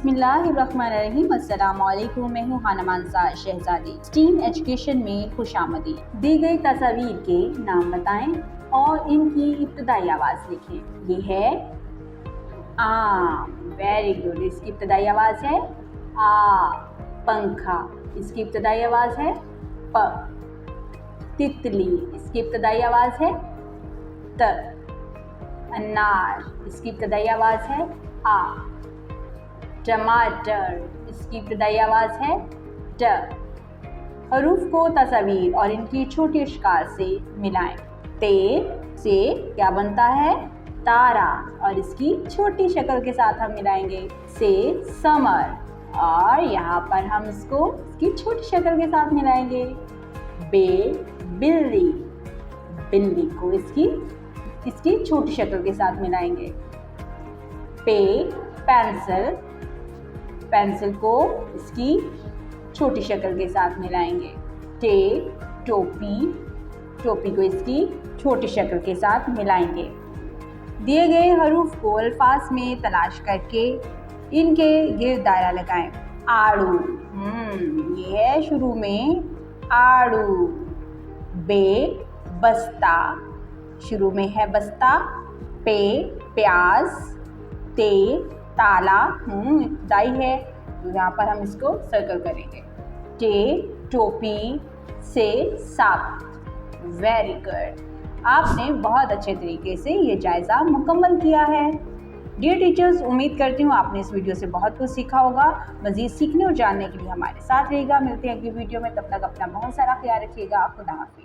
बिस्मिल्लाहिर्रहमानिर्रहीम। अस्सलामुअलैकुम। मैं हूँ हानमानसा शहजादी। स्टीम एजुकेशन में खुशामदी। दी गई तस्वीर के नाम बताएं और इनकी इब्तदाई आवाज़ लिखें। ये है आम, वेरी गुड। इसकी इब्तदाई आवाज़ है आ। पंखा, इसकी इब्तदाई आवाज़ है प। तितली, इसकी इब्तदाई आवाज़ है त। अनार, इसकी इब्तदाई आवाज़ है आ। टमाटर, इसकी इब्तदाई आवाज़ है ट। हरूफ को तस्वीर और इनकी छोटी अश्कार से मिलाएं। ते से क्या बनता है? तारा, और इसकी छोटी शक्ल के साथ हम मिलाएंगे। से समर, और यहाँ पर हम इसको इसकी छोटी शक्ल के साथ मिलाएंगे। बे बिल्ली, बिल्ली को इसकी छोटी शक्ल के साथ मिलाएंगे। पे पेंसिल, पेंसिल को इसकी छोटी शक्ल के साथ मिलाएंगे। टे टोपी, टोपी को इसकी छोटी शक्ल के साथ मिलाएंगे। दिए गए हरूफ को अल्फाज में तलाश करके इनके गिर्द दायरा लगाएं। आड़ू, ये है शुरू में आड़ू। बे बस्ता, शुरू में है बस्ता। पे प्याज। ते ताला, दाई है, तो यहाँ पर हम इसको सर्कल करेंगे। टे टोपी। से सांप। Very good. आपने बहुत अच्छे तरीके से ये जायज़ा मुकम्मल किया है। डियर टीचर्स, उम्मीद करती हूँ आपने इस वीडियो से बहुत कुछ सीखा होगा। मज़ीद सीखने और जानने के लिए हमारे साथ रहिएगा। मिलते हैं अगली वीडियो में, तब तक अपना बहुत सारा ख्याल रखिएगा। खुदा हाफिज़।